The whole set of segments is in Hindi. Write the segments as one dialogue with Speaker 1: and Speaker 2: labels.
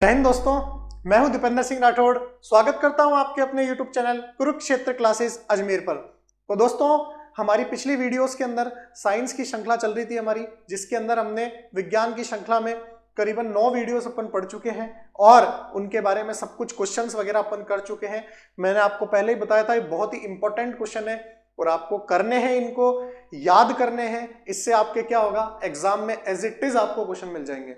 Speaker 1: जय हिंद दोस्तों, मैं हूं दीपेंद्र सिंह राठौड़। स्वागत करता हूं आपके अपने YouTube channel Kurukshetra classes Ajmer पर। तो दोस्तों, हमारी पिछली वीडियोस के अंदर साइंस की श्रृंखला चल रही थी हमारी, जिसके अंदर हमने विज्ञान की श्रृंखला में करीबन 9 वीडियोस अपन पढ़ चुके हैं और उनके बारे में सब कुछ क्वेश्चंस वगैरह अपन कर चुके हैं। मैंने आपको पहले ही बताया था, ये बहुत ही इंपॉर्टेंट क्वेश्चन है और आपको करने हैं, इनको याद करने हैं। इससे आपके क्या होगा, एग्जाम में एज इट इज आपको क्वेश्चन मिल जाएंगे।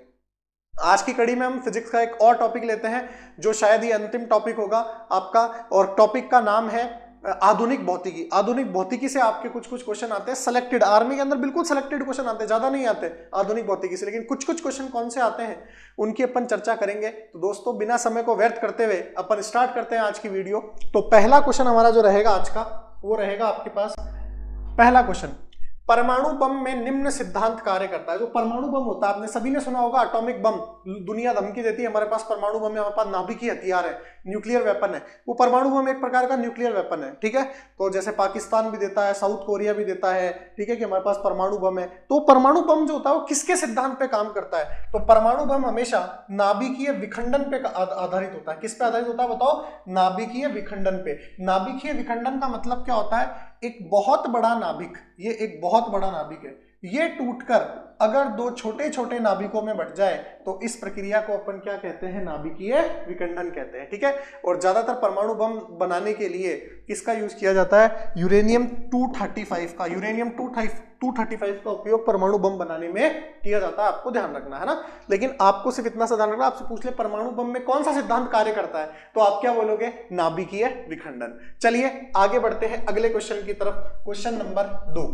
Speaker 1: आज की कड़ी में हम फिजिक्स का एक और टॉपिक लेते हैं, जो शायद ये अंतिम टॉपिक होगा आपका, और टॉपिक का नाम है आधुनिक भौतिकी। आधुनिक भौतिकी से आपके कुछ कुछ क्वेश्चन आते हैं सेलेक्टेड, आर्मी के अंदर बिल्कुल सेलेक्टेड क्वेश्चन आते हैं, ज्यादा नहीं आते आधुनिक भौतिकी से, लेकिन कुछ कुछ क्वेश्चन कौन से आते हैं उनकी अपन चर्चा करेंगे। तो दोस्तों, बिना समय को व्यर्थ करते हुए अपन स्टार्ट करते हैं आज की वीडियो। तो पहला क्वेश्चन हमारा जो रहेगा आज का, वो रहेगा आपके पास पहला क्वेश्चन, परमाणु बम में निम्न सिद्धांत कार्य करता है। जो परमाणु बम होता है, आपने सभी ने सुना होगा, एटॉमिक बम। दुनिया धमकी देती है हमारे पास परमाणु बम है, हमारे पास नाभिकीय हथियार है, न्यूक्लियर वेपन है। वो परमाणु बम एक प्रकार का न्यूक्लियर वेपन है, ठीक है। तो जैसे पाकिस्तान भी देता है, साउथ कोरिया भी देता है, ठीक है, कि हमारे पास परमाणु बम है। तो परमाणु बम जो होता है वो किसके सिद्धांत पे काम करता है? तो परमाणु बम हमेशा नाभिकीय विखंडन पे आधारित होता है। किस पे आधारित होता है बताओ? नाभिकीय विखंडन पे। नाभिकीय विखंडन का मतलब क्या होता है? एक बहुत बड़ा नाभिक, ये एक बहुत बड़ा नाभिक है, ये टूटकर अगर दो छोटे छोटे नाभिकों में बट जाए तो इस प्रक्रिया को अपन क्या कहते हैं? नाभिकीय विखंडन कहते हैं, ठीक है। और ज्यादातर परमाणु बम बनाने के लिए किसका यूज किया जाता है? यूरेनियम 235 का। यूरेनियम 235 का उपयोग परमाणु बम बनाने में किया जाता है, आपको ध्यान रखना है ना। लेकिन आपको सिर्फ इतना सा ध्यान रखना, आपसे पूछ ले परमाणु बम में कौन सा सिद्धांत कार्य करता है, तो आप क्या बोलोगे? नाभिकीय विखंडन। चलिए आगे बढ़ते हैं अगले क्वेश्चन की तरफ। क्वेश्चन नंबर 2,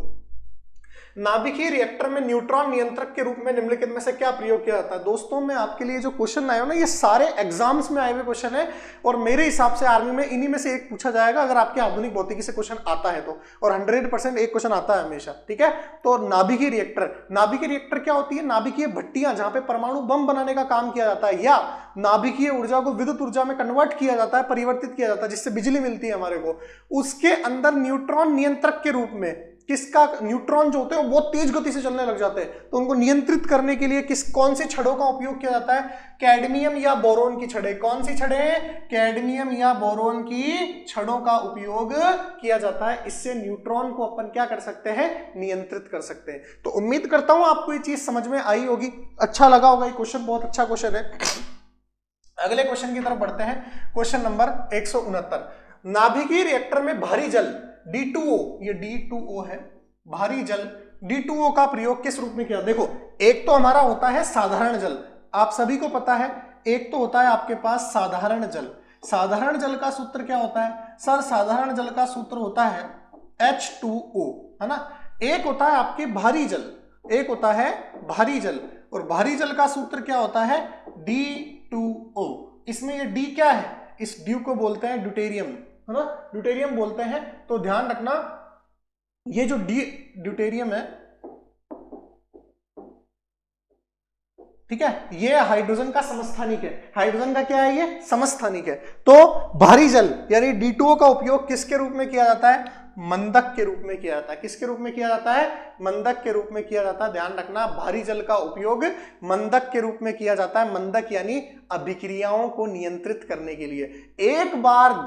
Speaker 1: नाभिकीय रिएक्टर में न्यूट्रॉन नियंत्रक के रूप में निम्नलिखित में से क्या प्रयोग किया जाता है? दोस्तों, मैं आपके लिए जो क्वेश्चन आए हो ना, ये सारे एग्जाम्स में आए हुए क्वेश्चन है, और मेरे हिसाब से आर्मी में इन्हीं में से एक पूछा जाएगा अगर आपके आधुनिक भौतिकी से क्वेश्चन आता है तो, और 100% एक क्वेश्चन आता है हमेशा, ठीक है। तो नाभिकीय रिएक्टर, नाभिकीय रिएक्टर क्या होती है? नाभिकीय भट्टियां, जहां पे परमाणु बम बनाने का काम किया जाता है, या नाभिकीय ऊर्जा को विद्युत ऊर्जा में कन्वर्ट किया जाता है, परिवर्तित किया जाता है, जिससे बिजली मिलती है हमारे को। उसके अंदर न्यूट्रॉन नियंत्रक के रूप में किसका? न्यूट्रॉन जो होते हैं वो बहुत तेज गति से चलने लग जाते हैं, तो उनको नियंत्रित करने के लिए कौन सी छड़ों का उपयोग किया जाता है? कैडमियम या बोरोन की छड़ें। कौन सी छड़ें? कैडमियम या बोरोन की छड़ों का उपयोग किया जाता है। इससे न्यूट्रॉन को अपन क्या कर सकते हैं? नियंत्रित कर सकते हैं। तो उम्मीद करता हूं आपको ये चीज समझ में आई होगी, अच्छा लगा होगा। ये क्वेश्चन बहुत अच्छा क्वेश्चन है। अगले क्वेश्चन की तरफ बढ़ते हैं। क्वेश्चन नंबर 169, नाभिकीय रिएक्टर में भारी जल D2O, ये D2O है, भारी जल D2O का प्रयोग किस रूप में किया? देखो, एक तो हमारा होता है साधारण जल, आप सभी को पता है। एक तो होता है आपके पास साधारण जल। साधारण जल का सूत्र क्या होता है सर? साधारण जल का सूत्र होता है H2O, है ना। एक होता है आपके भारी जल, एक होता है भारी जल, और भारी जल का सूत्र क्या होता है? D2O। इसमें ये D क्या है? इस ड्यू को बोलते हैं ड्यूटेरियम, है ना, ड्यूटेरियम बोलते हैं। तो ध्यान रखना, ये जो ड्यूटेरियम है, ठीक है, ये हाइड्रोजन का समस्थानिक है। हाइड्रोजन का क्या है? ये समस्थानिक है। तो भारी जल यानी D2O का उपयोग किसके रूप में किया जाता है? मंदक के रूप में किया जाता है। किसके रूप में किया जाता है? मंदक के रूप में किया जाता है। ध्यान रखना, भारी जल का उपयोग मंदक के रूप में किया जाता है। मंदक यानी अभिक्रियाओं को नियंत्रित करने के लिए। एक बार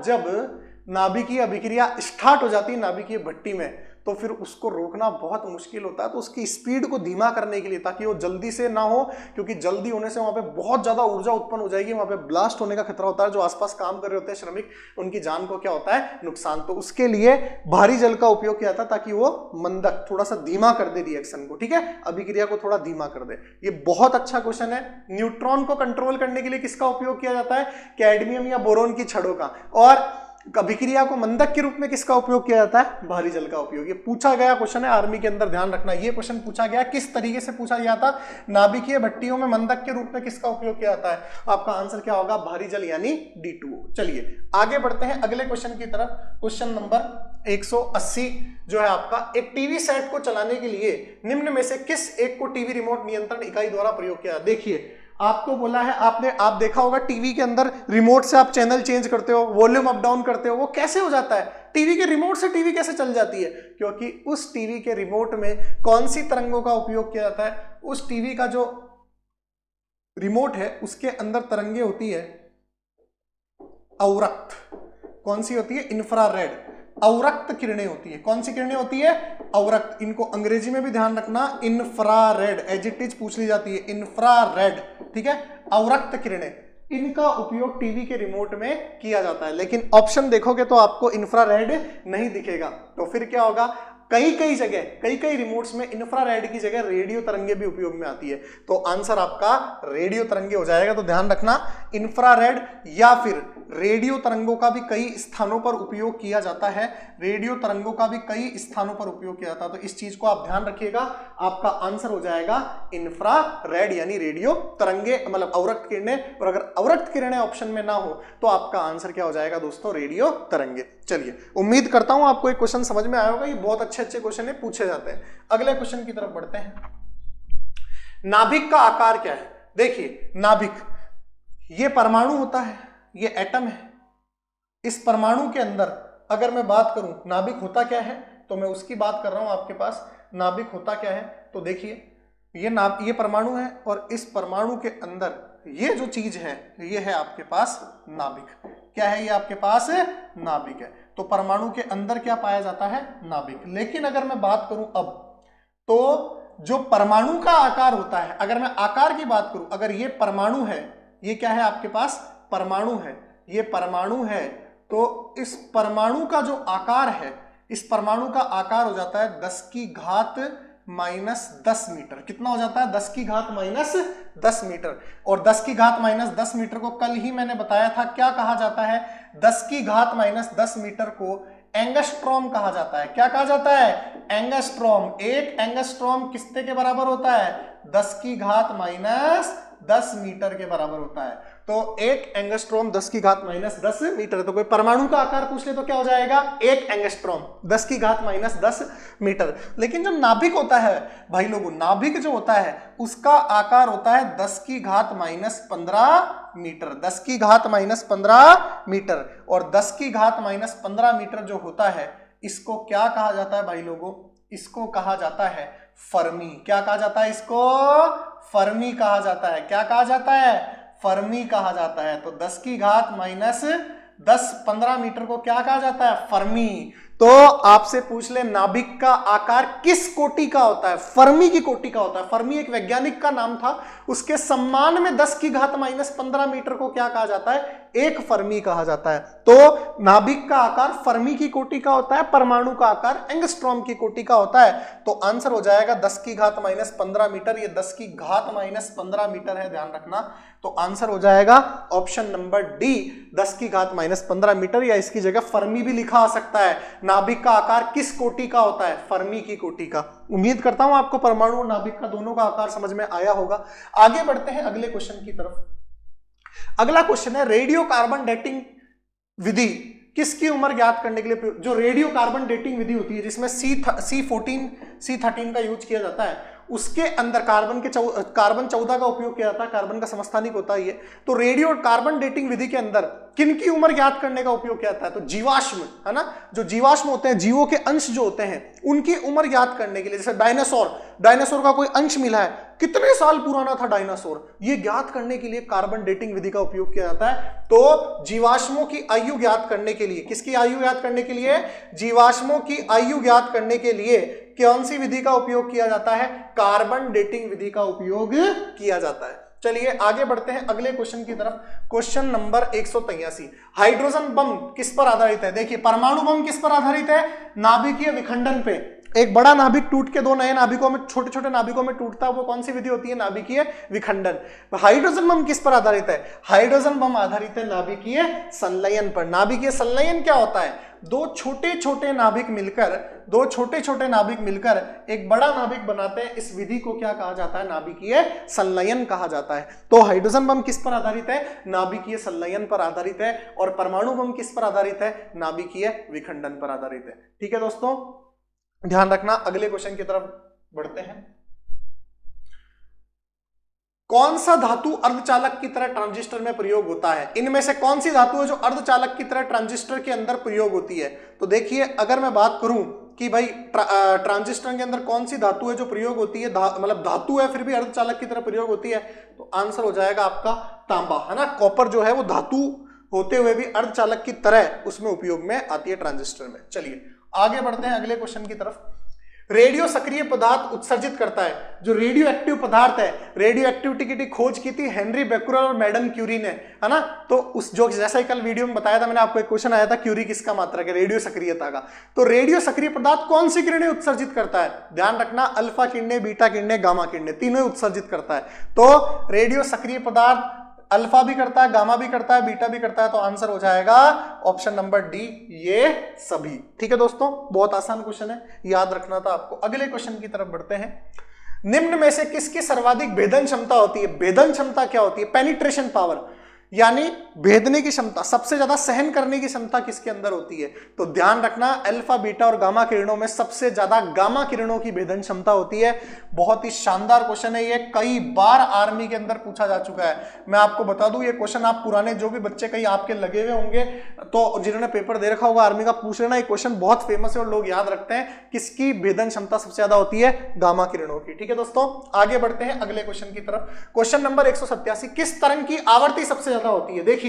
Speaker 1: जब नाभिकीय अभिक्रिया स्टार्ट हो जाती है नाभिकीय भट्टी में, तो फिर उसको रोकना बहुत मुश्किल होता है। तो उसकी स्पीड को धीमा करने के लिए, ताकि वो जल्दी से ना हो, क्योंकि जल्दी होने से वहां पे बहुत ज्यादा ऊर्जा उत्पन्न हो जाएगी, वहां पे ब्लास्ट होने का खतरा होता है। जो आसपास काम कर रहे होते हैं श्रमिक, उनकी जान को क्या होता है? नुकसान। तो उसके लिए भारी जल का उपयोग किया था, ताकि वो मंदक थोड़ा सा धीमा कर दे रिएक्शन को, ठीक है, अभिक्रिया को थोड़ा धीमा कर दे। ये बहुत अच्छा क्वेश्चन है। न्यूट्रॉन को कंट्रोल करने के लिए किसका उपयोग किया जाता है? कैडमियम या बोरोन की छड़ों का। और अभिक्रिया को मंदक के रूप में किसका उपयोग किया जाता है? भारी जल का उपयोग। ये पूछा गया क्वेश्चन है आर्मी के अंदर, ध्यान रखना। ये क्वेश्चन पूछा गया, किस तरीके से पूछा गया था? नाभिकीय भट्टियों में मंदक के रूप में किसका उपयोग किया जाता है? आपका आंसर क्या होगा? भारी जल यानी D2O। चलिए आगे बढ़ते हैं अगले क्वेश्चन की तरफ। क्वेश्चन नंबर 180 जो है आपका, एक टीवी सेट को चलाने के लिए निम्न में से किस एक को टीवी रिमोट नियंत्रण इकाई द्वारा प्रयोग किया? देखिए, आपको बोला है, आप देखा होगा टीवी के अंदर रिमोट से आप चैनल चेंज करते हो, वॉल्यूम अप डाउन करते हो, वो कैसे हो जाता है? टीवी के रिमोट से टीवी कैसे चल जाती है? क्योंकि उस टीवी के रिमोट में कौन सी तरंगों का उपयोग किया जाता है? उस टीवी का जो रिमोट है उसके अंदर तरंगे होती है अवरक्त। कौन सी होती है? इंफ्रारेड। अवरक्त किरणें होती है। कौन सी किरणें होती है? अवरक्त। इनको अंग्रेजी में भी ध्यान रखना, इंफ्रारेड एज इट इज पूछ ली जाती है, इंफ्रारेड, ठीक है। अवरक्त किरणें, इनका उपयोग टीवी के रिमोट में किया जाता है। लेकिन ऑप्शन देखोगे तो आपको इंफ्रारेड नहीं दिखेगा, तो फिर क्या होगा? कई रिमोट्स में इंफ्रारेड की जगह रेडियो तरंगे भी उपयोग में आती है, तो आंसर आपका रेडियो तरंगे हो जाएगा। तो ध्यान रखना, इंफ्रारेड या फिर रेडियो तरंगों का भी कई स्थानों पर उपयोग किया जाता है। रेडियो तरंगों का भी कई स्थानों पर उपयोग किया जाता है, तो इस चीज को आप ध्यान रखिएगा। आपका आंसर हो जाएगा इंफ्रारेड यानी रेडियो तरंगे, मतलब अवरक्त किरणें। और अगर अवरक्त किरणें ऑप्शन में ना हो तो आपका आंसर क्या हो जाएगा दोस्तों? रेडियो तरंगे। चलिए, उम्मीद करता हूं आपको एक क्वेश्चन समझ में आया होगा। ये बहुत अच्छे क्वेश्चन है, पूछे जाते हैं। अगले क्वेश्चन की तरफ बढ़ते हैं। नाभिक का आकार क्या है? देखिए, नाभिक, ये परमाणु होता है, ये एटम है। इस परमाणु के अंदर अगर मैं बात करूं नाभिक होता क्या है, तो मैं उसकी बात कर रहा हूं आपके पास। नाभिक होता क्या है? तो देखिए, ये परमाणु है और इस परमाणु के अंदर ये जो चीज है ये है आपके पास नाभिक। क्या है? ये आपके पास नाभिक है। तो परमाणु के अंदर क्या पाया जाता है? नाभिक। लेकिन अगर मैं बात करूं अब, तो जो परमाणु का आकार होता है, अगर मैं आकार की बात करूं, अगर ये परमाणु है, ये क्या है आपके पास? परमाणु है। ये परमाणु है, तो इस परमाणु का जो आकार है, इस परमाणु का आकार हो जाता है 10 की घात -10 मीटर। कितना हो जाता है? 10 की घात -10 मीटर। और 10 की घात -10 मीटर को कल ही मैंने बताया था क्या कहा जाता है? 10 की घात -10 मीटर को एंगस्ट्रॉम कहा जाता है। क्या कहा जाता है? एंगस्ट्रॉम। एक एंगस्ट्रॉम किसके के बराबर होता है? 10 की घात -10 मीटर के बराबर होता है। तो एक एंगस्ट्रॉम 10 की घात -10 मीटर। तो कोई परमाणु का आकार पूछ ले तो क्या हो जाएगा? एक एंगस्ट्रॉम 10 की घात -10 मीटर। लेकिन जो नाभिक होता है भाई लोगों, नाभिक जो होता है उसका आकार होता है 10 की घात -15 मीटर। 10 की घात -15 मीटर। और 10 की घात -15 मीटर जो होता है, इसको क्या कहा जाता है भाई लोगों? इसको कहा जाता है फर्मी। क्या कहा जाता है? इसको फर्मी कहा जाता है। क्या कहा जाता है? फर्मी कहा जाता है। तो 10 की घात -15 मीटर को क्या कहा जाता है? फर्मी। तो आपसे पूछ ले नाभिक का आकार किस कोटि का होता है? फर्मी की कोटि का होता है। फर्मी एक वैज्ञानिक का नाम था, उसके सम्मान में 10 की घात -15 मीटर को क्या कहा जाता है? एक फर्मी कहा जाता है। तो नाभिक का आकार फर्मी की कोटि का होता है, परमाणु का आकार एंगस्ट्रॉम की कोटि का होता है। तो आंसर हो जाएगा 10 की घात -15 मीटर। ये 10 की घात -15 मीटर है, ध्यान रखना। तो आंसर हो जाएगा ऑप्शन नंबर डी, 10 की घात -15 मीटर, या इसकी जगह फर्मी भी लिखा आ सकता है। नाभिक का आकार किस कोटि का होता है? फर्मी की कोटि का। उम्मीद करता हूं आपको परमाणु और नाभिक का दोनों का आकार समझ में आया होगा। आगे बढ़ते हैं अगले क्वेश्चन की तरफ। अगला क्वेश्चन है, रेडियो कार्बन डेटिंग विधि किसकी उम्र ज्ञात करने के लिए? जो रेडियो कार्बन डेटिंग विधि होती है जिसमें C14 C13 का यूज किया जाता है, उसके अंदर कार्बन 14 का उपयोग किया जाता है। कार्बन का समस्थानिक होता है ये। तो रेडियो कार्बन डेटिंग विधि के अंदर किनकी उम्र ज्ञात करने का उपयोग किया जाता है? तो जीवाश्म, है ना, जो जीवाश्म होते हैं, जीवों के अंश जो होते हैं, उनकी उम्र ज्ञात करने के लिए। जैसे डायनासोर का कोई अंश मिला है, कितने साल पुराना था डायनासोर, ये ज्ञात करने के लिए कार्बन डेटिंग विधि का उपयोग किया जाता है। तो जीवाश्मों की आयु ज्ञात करने के लिए, किसकी आयु ज्ञात करने के लिए? जीवाश्मों की आयु ज्ञात करने के लिए कौन सी विधि का उपयोग किया जाता है? कार्बन डेटिंग विधि का उपयोग किया जाता है। चलिए आगे बढ़ते हैं अगले क्वेश्चन की तरफ। क्वेश्चन नंबर 183, हाइड्रोजन बम किस पर आधारित है? देखिए, परमाणु बम किस पर आधारित है? नाभिकीय विखंडन पे। एक बड़ा नाभिक टूट के दो नए नाभिकों में, छोटे छोटे नाभिकों में टूटता है, वो कौन सी विधि होती है? नाभिकीय विखंडन। हाइड्रोजन बम किस पर आधारित है? हाइड्रोजन बम आधारित है नाभिकीय संलयन पर। नाभिकीय संलयन क्या होता है? दो छोटे छोटे नाभिक मिलकर एक बड़ा नाभिक बनाते हैं। इस विधि को क्या कहा जाता है? नाभिकीय संलयन कहा जाता है। तो हाइड्रोजन बम किस पर आधारित है? नाभिकीय संलयन पर आधारित है। और परमाणु बम किस पर आधारित है? नाभिकीय विखंडन पर आधारित है। ठीक है दोस्तों, ध्यान रखना। अगले क्वेश्चन की तरफ बढ़ते हैं। कौन सा धातु अर्धचालक की तरह ट्रांजिस्टर में प्रयोग होता है? इनमें से कौन सी धातु है जो अर्धचालक की तरह ट्रांजिस्टर के अंदर प्रयोग होती है? तो देखिए, अगर मैं बात करूं कि भाई ट्रांजिस्टर के अंदर कौन सी धातु है जो प्रयोग होती है, मतलब धातु है फिर भी अर्धचालक की तरह प्रयोग होती है, तो आंसर हो जाएगा आपका तांबा, है ना। कॉपर जो है वो धातु होते हुए भी अर्धचालक की तरह उसमें उपयोग में आती है ट्रांजिस्टर में। चलिए आगे बढ़ते हैं अगले क्वेश्चन की तरफ। रेडियो सक्रिय पदार्थ उत्सर्जित करता है, जो रेडियो एक्टिव पदार्थ है, रेडियो एक्टिविटी की खोज की थी हेनरी बेक्यूरेल और मैडम क्यूरी ने, है ना। तो उस जो जैसा कल वीडियो में बताया था मैंने आपको, एक क्वेश्चन आया था क्यूरी किसका मात्रक है, रेडियो सक्रियता का। तो रेडियो सक्रिय पदार्थ कौन सी किरणें उत्सर्जित करता है, ध्यान रखना, अल्फा किरणें, बीटा किरणें, गामा किरणें, तीनों उत्सर्जित करता है। तो रेडियो सक्रिय पदार्थ अल्फा भी करता है, गामा भी करता है, बीटा भी करता है, तो आंसर हो जाएगा ऑप्शन नंबर डी, ये सभी। ठीक है दोस्तों, बहुत आसान क्वेश्चन है, याद रखना था आपको। अगले क्वेश्चन की तरफ बढ़ते हैं। निम्न में से किसकी सर्वाधिक भेदन क्षमता होती है? भेदन क्षमता क्या होती है? पेनिट्रेशन पावर, यानी भेदने की क्षमता, सबसे ज्यादा सहन करने की क्षमता किसके अंदर होती है? तो ध्यान रखना, अल्फा, बीटा और गामा किरणों में सबसे ज्यादा गामा किरणों की भेदन क्षमता होती है। बहुत ही शानदार क्वेश्चन है ये, कई बार आर्मी के अंदर पूछा जा चुका है। मैं आपको बता दूं, ये क्वेश्चन आप पुराने जो भी बच्चे कहीं आपके लगे हुए होंगे, तो जिन्होंने पेपर दे रखा होगा आर्मी का, पूछ लेना, ये क्वेश्चन बहुत फेमस है और लोग याद रखते हैं। किसकी भेदन क्षमता सबसे ज्यादा होती है? गामा किरणों की। ठीक है दोस्तों, आगे बढ़ते हैं अगले क्वेश्चन की तरफ। क्वेश्चन नंबर 187, किस तरंग की आवर्ती सबसे ज्यादा होती है? देखिए,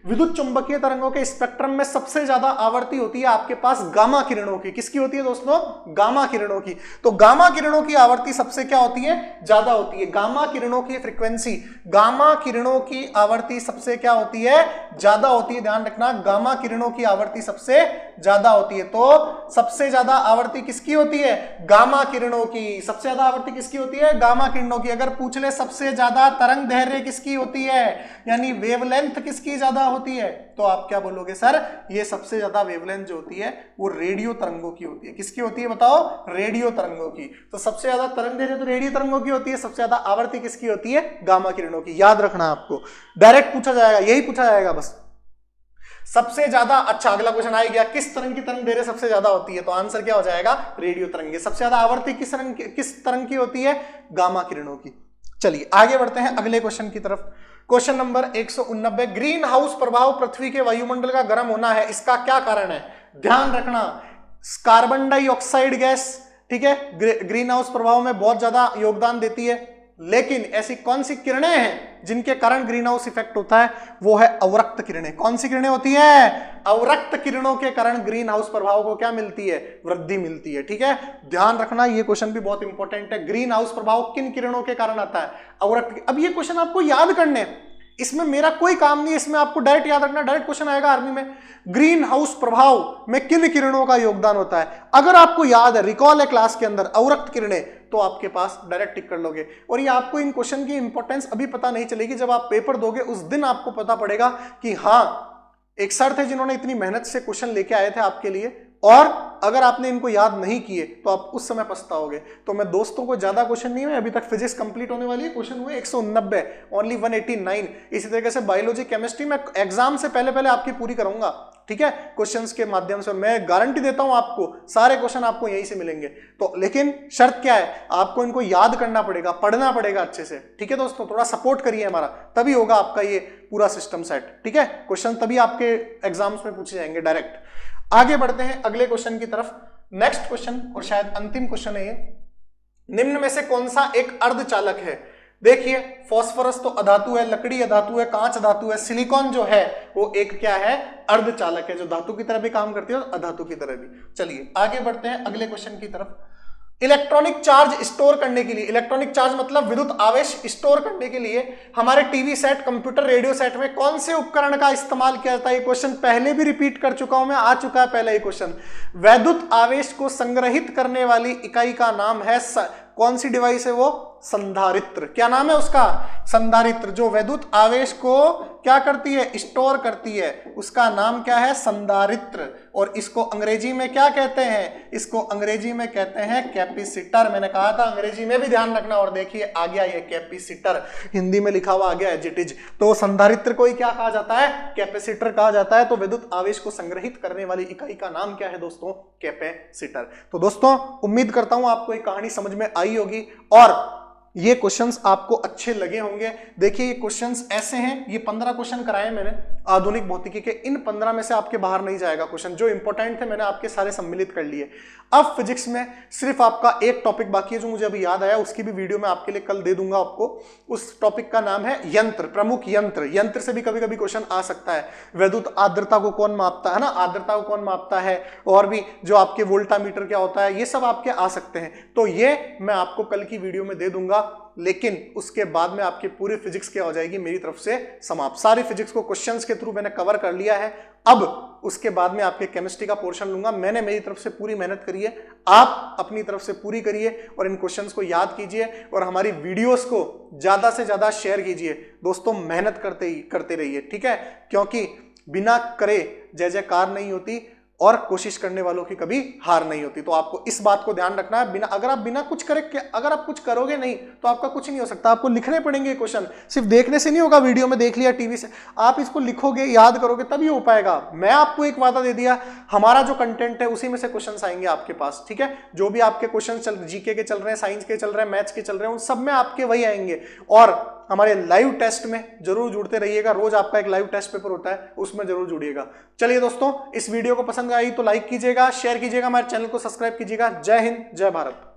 Speaker 1: विद्युत चुंबकीय तरंगों के स्पेक्ट्रम में सबसे ज्यादा आवर्ती होती है आपके पास गामा किरणों की। किसकी होती है दोस्तों? गामा किरणों की। तो गामा किरणों की आवर्ती सबसे क्या होती है? ज्यादा होती है। गामा किरणों की फ्रीक्वेंसी, गामा किरणों की आवर्ती सबसे क्या होती है? ज्यादा होती है। ध्यान रखना, गामा किरणों की आवर्ती सबसे ज्यादा होती है। तो सबसे ज्यादा आवर्ती किसकी होती है? गामा किरणों की। सबसे ज्यादा आवर्ती किसकी होती है? गामा किरणों की। अगर पूछ ले सबसे ज्यादा तरंग दैर्घ्य किसकी होती है, यानी वेवलेंथ किसकी ज्यादा होती है, तो आप क्या बोलोगे? सर ये सबसे ज्यादा वेवलेंथ जो होती है वो रेडियो तरंगों की होती है। किसकी होती है बताओ? रेडियो तरंगों की। तो सबसे ज्यादा तरंग दैर्घ्य तो रेडियो तरंगों की होती है, सबसे ज्यादा आवर्ती किसकी होती है? गामा किरणों की। याद रखना, आपको डायरेक्ट पूछा जाएगा, यही पूछा जाएगा बस, सबसे ज्यादा। अच्छा, अगला क्वेश्चन आ गया, किस तरंग की तरंग दैर्घ्य सबसे ज्यादा होती है? तो आंसर क्या हो जाएगा? रेडियो तरंग। सबसे ज्यादा आवर्ती किस तरंग की होती है? गामा किरणों की। चलिए आगे बढ़ते हैं अगले क्वेश्चन की तरफ। क्वेश्चन नंबर 189, ग्रीन हाउस प्रभाव पृथ्वी के वायुमंडल का गर्म होना है, इसका क्या कारण है? ध्यान रखना, कार्बन डाइऑक्साइड गैस, ठीक है, ग्रीन हाउस प्रभाव में बहुत ज्यादा योगदान देती है। लेकिन ऐसी कौन सी किरणें हैं जिनके कारण ग्रीन हाउस इफेक्ट होता है? वो है अवरक्त किरणें। कौन सी किरणें होती है? अवरक्त किरणों के कारण ग्रीन हाउस प्रभाव को क्या मिलती है? वृद्धि मिलती है। ठीक है, ध्यान रखना, ये क्वेश्चन भी बहुत इंपॉर्टेंट है। ग्रीन हाउस प्रभाव किन किरणों के कारण आता है? अवरक्त। अब ये क्वेश्चन आपको याद करने, इसमें मेरा कोई काम नहीं, इसमें आपको डायरेक्ट याद रखना। डायरेक्ट क्वेश्चन आएगा आर्मी में, ग्रीन हाउस प्रभाव में किन किरणों का योगदान होता है? अगर आपको याद है, रिकॉल है क्लास के अंदर, अवरक्त किरणें, तो आपके पास डायरेक्ट टिक कर लोगे। और ये आपको इन क्वेश्चन की इंपॉर्टेंस अभी पता नहीं चलेगी, जब आप पेपर दोगे उस दिन आपको पता पड़ेगा कि हाँ, एक सर थे जिन्होंने इतनी मेहनत से क्वेश्चन लेके आए थे आपके लिए, और अगर आपने इनको याद नहीं किए तो आप उस समय पछताओगे। तो मैं दोस्तों को ज्यादा क्वेश्चन नहीं हुए, अभी तक फिजिक्स कंप्लीट होने वाली है, क्वेश्चन हुए 189, ओनली 189। इसी तरीके से बायोलॉजी, केमिस्ट्री में एग्जाम से पहले आपकी पूरी करूंगा, ठीक है, क्वेश्चंस के माध्यम से। मैं गारंटी देता हूं आपको, सारे क्वेश्चन आपको यहीं से मिलेंगे। तो लेकिन शर्त क्या है? आपको इनको याद करना पड़ेगा, पढ़ना पड़ेगा अच्छे से। ठीक है दोस्तों, थोड़ा सपोर्ट करिए हमारा, तभी होगा आपका ये पूरा सिस्टम सेट। ठीक है, क्वेश्चन तभी आपके एग्जाम्स में पूछे जाएंगे डायरेक्ट। आगे बढ़ते हैं अगले क्वेश्चन की तरफ। नेक्स्ट क्वेश्चन, और शायद अंतिम क्वेश्चन है ये, निम्न में से कौन सा एक अर्धचालक है? देखिए, फास्फोरस तो अधातु है, लकड़ी अधातु है, कांच अधातु है, सिलिकॉन जो है वो एक क्या है? अर्धचालक है, जो धातु की तरह भी काम करती है और अधातु की तरह भी। चलिए आगे बढ़ते हैं अगले क्वेश्चन की तरफ। इलेक्ट्रॉनिक चार्ज स्टोर करने के लिए, इलेक्ट्रॉनिक चार्ज मतलब विद्युत आवेश स्टोर करने के लिए हमारे TV set, computer, radio set में कौन से उपकरण का इस्तेमाल किया जाता है? ये क्वेश्चन पहले भी रिपीट कर चुका हूं मैं, आ चुका है पहले ये क्वेश्चन। वैद्युत आवेश को संग्रहित करने वाली इकाई का नाम है कौन सी डिवाइस है वो? संधारित्र। क्या नाम है उसका? संधारित्र। जो वैद्युत आवेश को क्या करती है? स्टोर करती है, उसका नाम क्या है? संधारित्र। और इसको अंग्रेजी में क्या कहते हैं? इसको अंग्रेजी में कहते हैं कैपेसिटर। मैंने कहा था अंग्रेजी में भी ध्यान रखना, और देखिए आ गया ये कैपेसिटर, हिंदी में लिखा हुआ आ गया एज इट इज। तो संधारित्र को ही क्या कहा जाता है? कैपेसिटर कहा जाता है। तो विद्युत आवेश को संग्रहित करने वाली इकाई का नाम क्या है दोस्तों? कैपेसिटर। तो दोस्तों उम्मीद करता हूं आपको ये कहानी समझ में आई होगी, और ये क्वेश्चंस आपको अच्छे लगे होंगे। देखिए ये क्वेश्चंस ऐसे हैं, ये 15 क्वेश्चन कराए मैंने आधुनिक भौतिकी के, इन 15 में से आपके बाहर नहीं जाएगा क्वेश्चन। जो इंपॉर्टेंट थे मैंने आपके सारे सम्मिलित कर लिए। अब फिजिक्स में सिर्फ आपका एक टॉपिक बाकी है जो मुझे अभी याद आया, उसकी भी वीडियो मैं आपके लिए कल दे दूंगा आपको। उस टॉपिक का नाम है यंत्र, प्रमुख यंत्र। यंत्र से भी कभी कभी क्वेश्चन आ सकता है। वैद्युत आर्द्रता को कौन मापता है ना, आर्द्रता को कौन मापता है, और भी जो आपके वोल्टामीटर क्या होता है, ये सब आपके आ सकते हैं। तो ये मैं आपको कल की वीडियो में दे दूंगा, लेकिन उसके बाद में आपकी पूरी फिजिक्स क्या हो जाएगी मेरी तरफ से समाप्त। सारी फिजिक्स को क्वेश्चंस के थ्रू मैंने कवर कर लिया है। अब उसके बाद में आपके केमिस्ट्री का पोर्शन लूंगा। मैंने मेरी तरफ से पूरी मेहनत करी है, आप अपनी तरफ से पूरी करिए और इन क्वेश्चंस को याद कीजिए और हमारी वीडियोस को ज्यादा से ज्यादा शेयर कीजिए। दोस्तों मेहनत करते रहिए, ठीक है, क्योंकि बिना करे जय जयकार नहीं होती और कोशिश करने वालों की कभी हार नहीं होती। तो आपको इस बात को ध्यान रखना है, अगर आप कुछ करोगे नहीं तो आपका कुछ नहीं हो सकता। आपको लिखने पड़ेंगे क्वेश्चन, सिर्फ देखने से नहीं होगा, वीडियो में देख लिया, टीवी से, आप इसको लिखोगे, याद करोगे, तभी हो पाएगा। मैं आपको एक वादा दे दिया, हमारा जो कंटेंट है उसी में से क्वेश्चन आएंगे आपके पास, ठीक है। जो भी आपके क्वेश्चन जीके के चल रहे हैं, साइंस के चल रहे हैं, मैथ्स के चल रहे हैं, उन सब में आपके वही आएंगे। और हमारे लाइव टेस्ट में जरूर जुड़ते रहिएगा। रोज आपका एक लाइव टेस्ट पेपर होता है, उसमें जरूर जुड़िएगा। चलिए दोस्तों, इस वीडियो को पसंद आई तो लाइक कीजिएगा, शेयर कीजिएगा, हमारे चैनल को सब्सक्राइब कीजिएगा। जय हिंद, जय भारत।